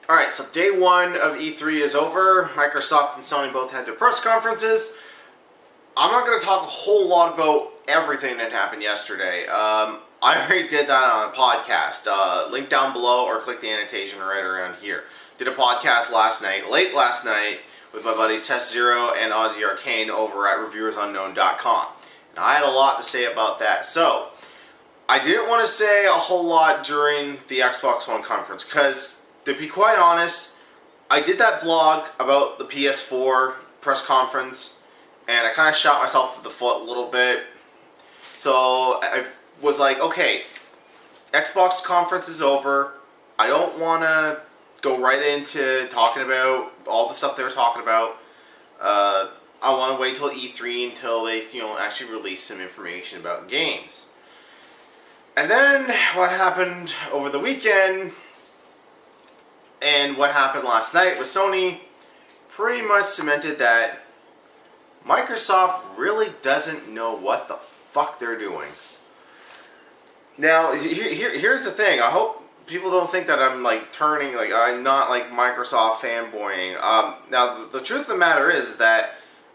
Alright, so day one of E3 is over. Microsoft and Sony both had their press conferences. I'm not going to talk a whole lot about everything that happened yesterday. I already did that on a podcast. Link down below or click the annotation right around here. Did a podcast late last night, with my buddies Test Zero and Aussie Arcane over at reviewersunknown.com. And I had a lot to say about that. So, I didn't want to say a whole lot during the Xbox One conference, because to be quite honest, I did that vlog about the PS4 press conference, and I kind of shot myself in the foot a little bit. So I was like, okay, Xbox conference is over. I don't want to go right into talking about all the stuff they were talking about. I want to wait till E3 until they, actually release some information about games. And then what happened over the weekend and what happened last night with Sony pretty much cemented that Microsoft really doesn't know what the fuck they're doing. Now, here's the thing. I hope people don't think that I'm I'm not Microsoft fanboying. Now, the truth of the matter is that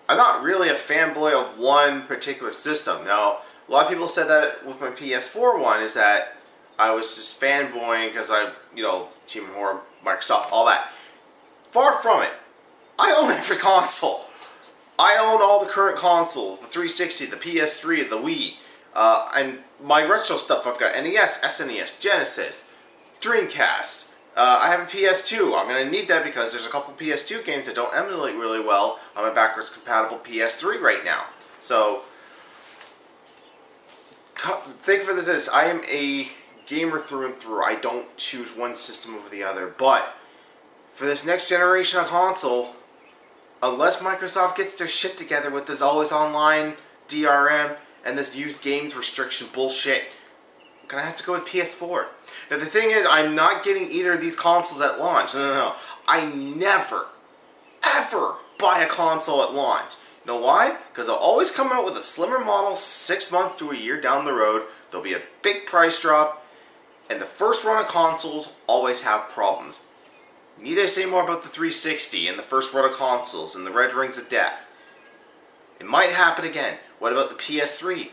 I'm not really a fanboy of one particular system. Now, a lot of people said that with my PS4 one, is that I was just fanboying because Achievement Horror, Microsoft, all that. Far from it. I own every console. I own all the current consoles, the 360, the PS3, the Wii, and my retro stuff I've got, NES, SNES, Genesis, Dreamcast. I have a PS2. I'm going to need that because there's a couple PS2 games that don't emulate really well on my backwards compatible PS3 right now. So, think for this, I am a gamer through and through. I don't choose one system over the other, but for this next generation of console, unless Microsoft gets their shit together with this always online DRM and this used games restriction bullshit, I'm gonna have to go with PS4. Now the thing is, I'm not getting either of these consoles at launch. No. I never, ever buy a console at launch. You know why? Because they'll always come out with a slimmer model 6 months to a year down the road. There'll be a big price drop, and the first run of consoles always have problems. Need I say more about the 360 and the first run of consoles and the Red Rings of Death? It might happen again. What about the PS3?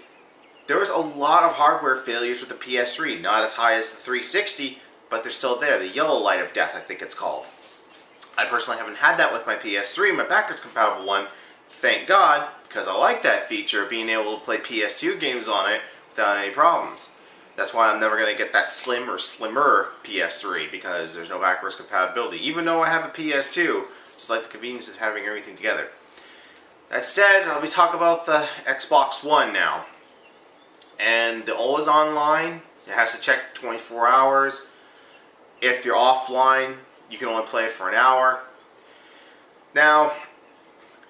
There was a lot of hardware failures with the PS3. Not as high as the 360, but they're still there. The yellow light of death, I think it's called. I personally haven't had that with my PS3, my backwards compatible one. Thank God, because I like that feature, being able to play PS2 games on it without any problems. That's why I'm never going to get that slim or slimmer PS3, because there's no backwards compatibility. Even though I have a PS2, just like the convenience of having everything together. That said, we talk about the Xbox One now. And the always online, it has to check 24 hours. If you're offline, you can only play for an hour. Now,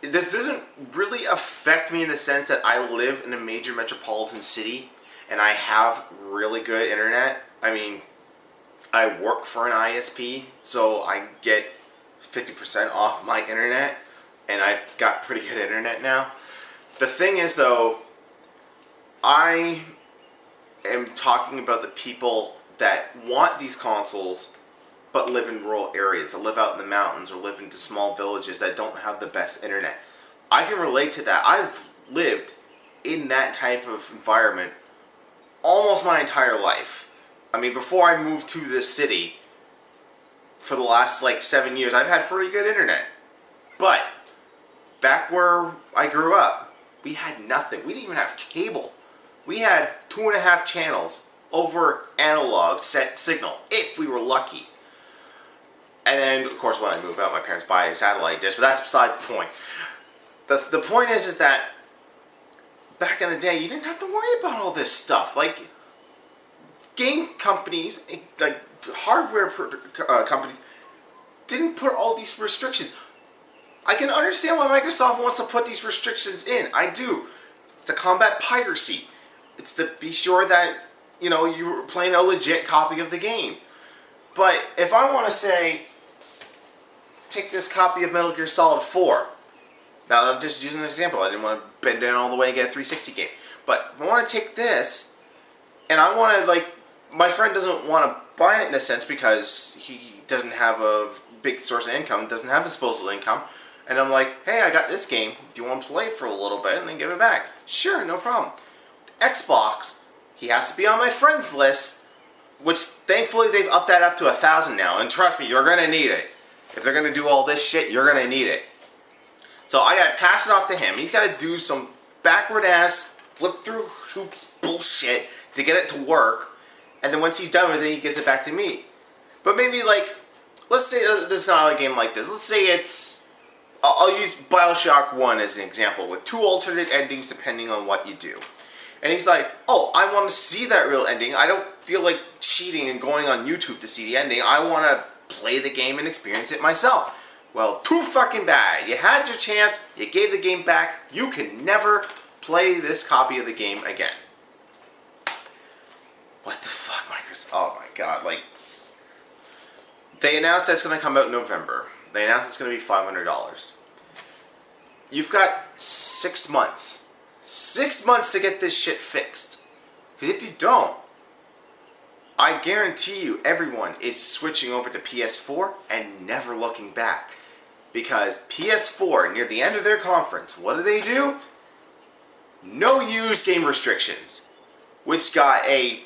this doesn't really affect me in the sense that I live in a major metropolitan city and I have really good internet. I mean, I work for an ISP, so I get 50% off my internet, and I've got pretty good internet now. The thing is, though, I am talking about the people that want these consoles but live in rural areas, or live out in the mountains, or live in small villages that don't have the best internet. I can relate to that. I've lived in that type of environment almost my entire life. I mean, before I moved to this city, for the last 7 years, I've had pretty good internet. But back where I grew up, we had nothing. We didn't even have cable. We had 2.5 channels over analog set signal, if we were lucky. And then, of course, when I moved out, my parents buy a satellite dish, but that's beside the point. The point is that back in the day, you didn't have to worry about all this stuff. Game companies, hardware companies, didn't put all these restrictions. I can understand why Microsoft wants to put these restrictions in. I do. It's to combat piracy. It's to be sure that, you're playing a legit copy of the game. But if I want to say, take this copy of Metal Gear Solid 4. Now, I'm just using an example. I didn't want to bend down all the way and get a 360 game. But if I want to take this, and I want to, my friend doesn't want to buy it in a sense because he doesn't have a big source of income, doesn't have disposable income. And I'm like, hey, I got this game. Do you want to play it for a little bit and then give it back? Sure, no problem. Xbox, he has to be on my friends list, which thankfully they've upped that up to 1,000 now. And trust me, you're going to need it. If they're going to do all this shit, you're going to need it. So I got to pass it off to him. He's got to do some backward ass, flip through hoops bullshit to get it to work. And then once he's done with it, he gives it back to me. But maybe like, let's say this is not a game like this. Let's say it's, I'll use Bioshock 1 as an example with 2 alternate endings depending on what you do. And he's like, oh, I want to see that real ending. I don't feel like cheating and going on YouTube to see the ending. I want to play the game and experience it myself. Well, too fucking bad. You had your chance. You gave the game back. You can never play this copy of the game again. What the fuck, Microsoft? Oh my god, like, they announced that it's going to come out in November. They announced it's going to be $500. You've got 6 months. 6 months to get this shit fixed. Because if you don't, I guarantee you everyone is switching over to PS4 and never looking back. Because PS4, near the end of their conference, what do? No use game restrictions. Which got a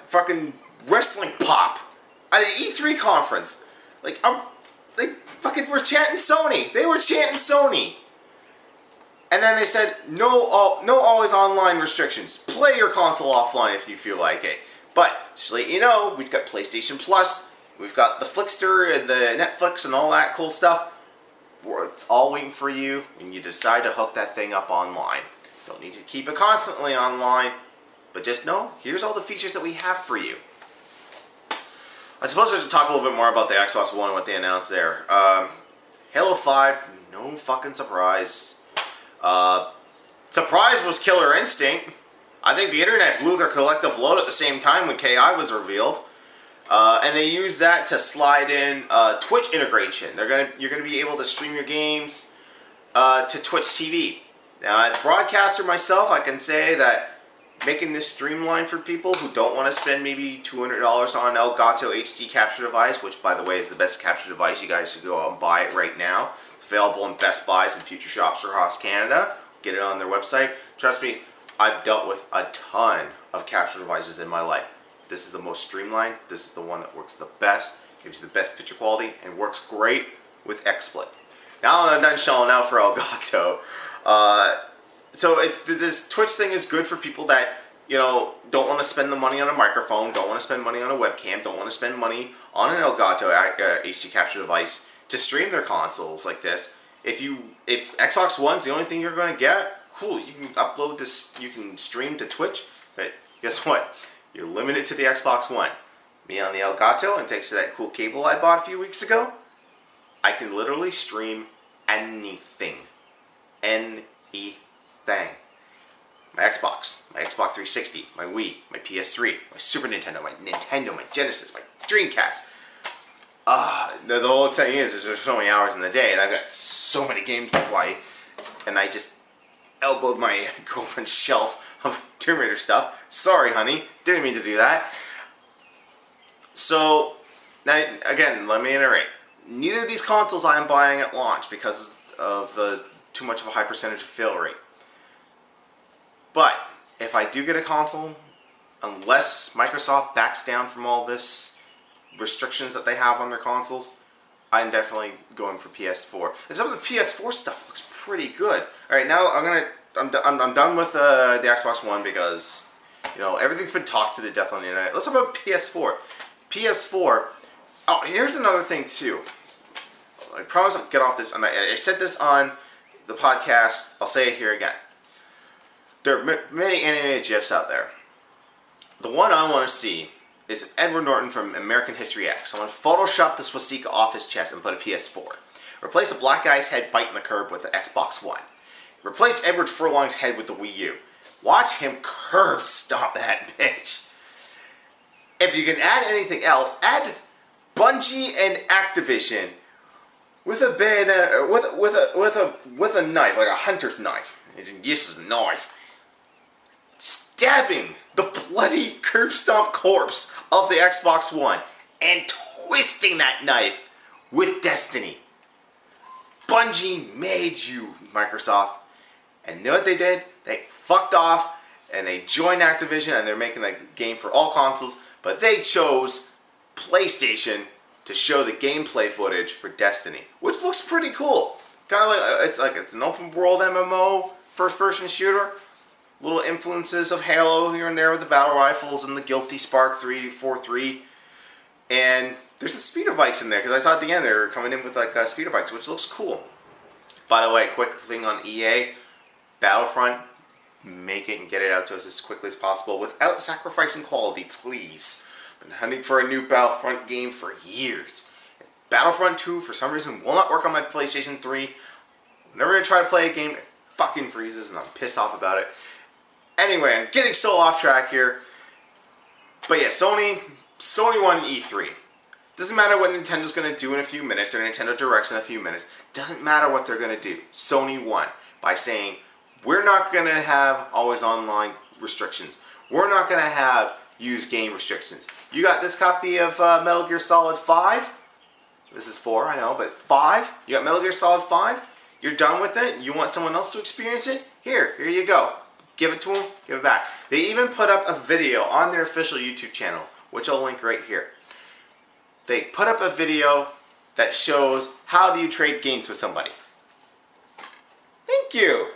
fucking wrestling pop at an E3 conference. Like, they fucking were chanting Sony. They were chanting Sony. And then they said, no always online restrictions. Play your console offline if you feel like it. But, just to let you know, we've got PlayStation Plus, we've got the Flickster and the Netflix and all that cool stuff. It's all waiting for you when you decide to hook that thing up online. Don't need to keep it constantly online. But just know, here's all the features that we have for you. I suppose I should talk a little bit more about the Xbox One and what they announced there. Halo 5, no fucking surprise. Surprise was Killer Instinct. I think the internet blew their collective load at the same time when KI was revealed. And they used that to slide in Twitch integration. You're gonna be able to stream your games to Twitch TV. Now, as a broadcaster myself, I can say that making this streamlined for people who don't want to spend maybe $200 on an Elgato HD capture device, which, by the way, is the best capture device. You guys should go out and buy it right now. It's available in Best Buys and Future Shops across Canada. Get it on their website. Trust me, I've dealt with a ton of capture devices in my life. This is the most streamlined. This is the one that works the best, gives you the best picture quality, and works great with XSplit. Now I'm done shelling out for Elgato. So this Twitch thing is good for people that, you know, don't want to spend the money on a microphone, don't want to spend money on a webcam, don't want to spend money on an Elgato HD capture device to stream their consoles like this. If Xbox One's the only thing you're going to get, cool, you can upload this, you can stream to Twitch, but guess what? You're limited to the Xbox One. Me on the Elgato, and thanks to that cool cable I bought a few weeks ago, I can literally stream anything. Anything. My Xbox 360, my Wii, my PS3, my Super Nintendo, my Genesis, my Dreamcast. The whole thing is there's so many hours in the day, and I've got so many games to play, and I just elbowed my girlfriend's shelf of Tomb Raider stuff. Sorry, honey, didn't mean to do that. So, now, again, let me iterate. Neither of these consoles I am buying at launch because of the too much of a high percentage of fail rate. But if I do get a console, unless Microsoft backs down from all this restrictions that they have on their consoles, I'm definitely going for PS4. And some of the PS4 stuff looks pretty good. All right, now I'm done with the Xbox One because, you know, everything's been talked to death on the internet. Let's talk about PS4. PS4. Oh, here's another thing too. I promise I'll get off this. And I said this on the podcast. I'll say it here again. There are many animated GIFs out there. The one I want to see is Edward Norton from American History X. I want to Photoshop the swastika off his chest and put a PS4. Replace a black guy's head biting the curb with the Xbox One. Replace Edward Furlong's head with the Wii U. Watch him curb stomp that bitch. If you can add anything else, add Bungie and Activision with a bayonet, with a knife, like a hunter's knife. It's a knife. stabbing the bloody curb stomp corpse of the Xbox One and twisting that knife with Destiny. Bungie made you, Microsoft. And you know what they did? They fucked off and they joined Activision and they're making a game for all consoles, but they chose PlayStation to show the gameplay footage for Destiny, which looks pretty cool. Kind of like it's an open world MMO, first person shooter. Little influences of Halo here and there with the battle rifles and the Guilty Spark 343. And there's some speeder bikes in there, because I saw at the end they were coming in with like speeder bikes, which looks cool. By the way, quick thing on EA, Battlefront, make it and get it out to us as quickly as possible without sacrificing quality, please. Been hunting for a new Battlefront game for years. Battlefront 2, for some reason, will not work on my PlayStation 3. Whenever I try to play a game, it fucking freezes, and I'm pissed off about it. Anyway, I'm getting so off track here. But yeah, Sony won E3. Doesn't matter what Nintendo's going to do in a few minutes, or Nintendo Directs in a few minutes. Doesn't matter what they're going to do. Sony won by saying, we're not going to have always online restrictions. We're not going to have used game restrictions. You got this copy of Metal Gear Solid 5. This is 4, I know, but 5. You got Metal Gear Solid 5. You're done with it. You want someone else to experience it? Here you go. Give it to them, give it back. They even put up a video on their official YouTube channel, which I'll link right here. They put up a video that shows how do you trade games with somebody. Thank you.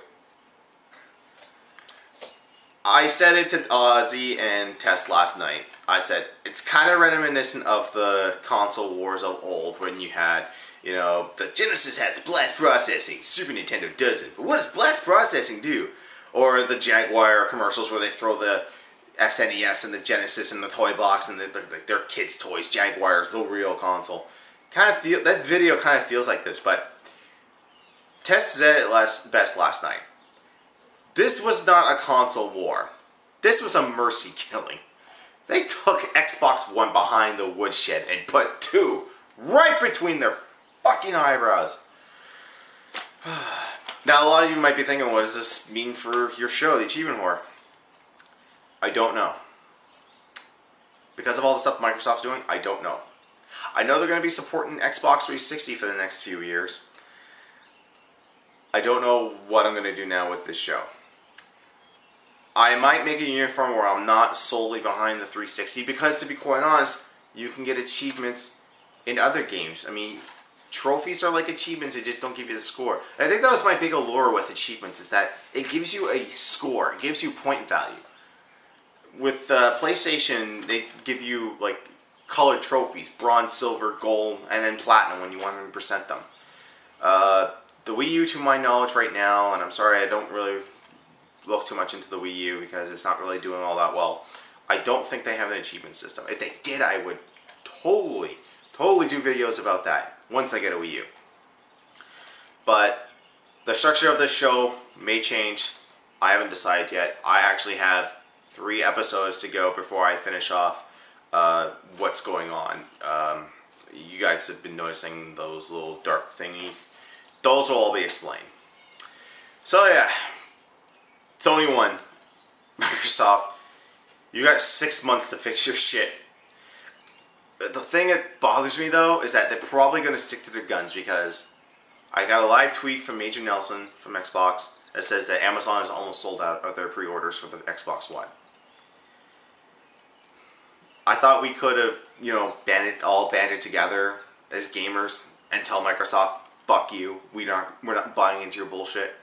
I said it to Ozzy and Tess last night. I said, it's kind of reminiscent of the console wars of old when you had, the Genesis has blast processing, Super Nintendo doesn't. But what does blast processing do? Or the Jaguar commercials where they throw the SNES and the Genesis in the toy box and their kids' toys, Jaguars, the real console. That video kind of feels like this, but Tess said it best last night. This was not a console war. This was a mercy killing. They took Xbox One behind the woodshed and put 2 right between their fucking eyebrows. Now, a lot of you might be thinking, what does this mean for your show, The Achievement Whore? I don't know. Because of all the stuff Microsoft's doing, I don't know. I know they're going to be supporting Xbox 360 for the next few years. I don't know what I'm going to do now with this show. I might make a uniform where I'm not solely behind the 360, because to be quite honest, you can get achievements in other games. I mean, trophies are like achievements, they just don't give you the score. I think that was my big allure with achievements, is that it gives you a score, it gives you point value. With PlayStation, they give you like colored trophies, bronze, silver, gold, and then platinum when you 100% them. The Wii U, to my knowledge right now, and I'm sorry I don't really look too much into the Wii U because it's not really doing all that well. I don't think they have an achievement system. If they did, I would totally do videos about that once I get a Wii U. But the structure of this show may change. I haven't decided yet. I actually have 3 episodes to go before I finish off what's going on. You guys have been noticing those little dark thingies. Those will all be explained. So yeah, Sony won. Microsoft, you got 6 months to fix your shit. The thing that bothers me though is that they're probably going to stick to their guns, because I got a live tweet from Major Nelson from Xbox that says that Amazon is almost sold out of their pre-orders for the Xbox One. I thought we could have, banded together as gamers and tell Microsoft, fuck you, we're not buying into your bullshit.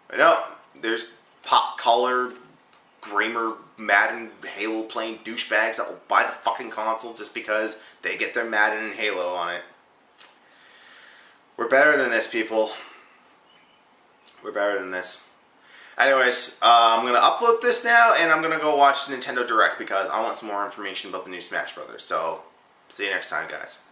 But no, there's pop-collar, Gramer, Madden, Halo playing douchebags that will buy the fucking console just because they get their Madden and Halo on it. We're better than this, people. We're better than this. Anyways, I'm going to upload this now, and I'm going to go watch Nintendo Direct because I want some more information about the new Smash Brothers. So, see you next time, guys.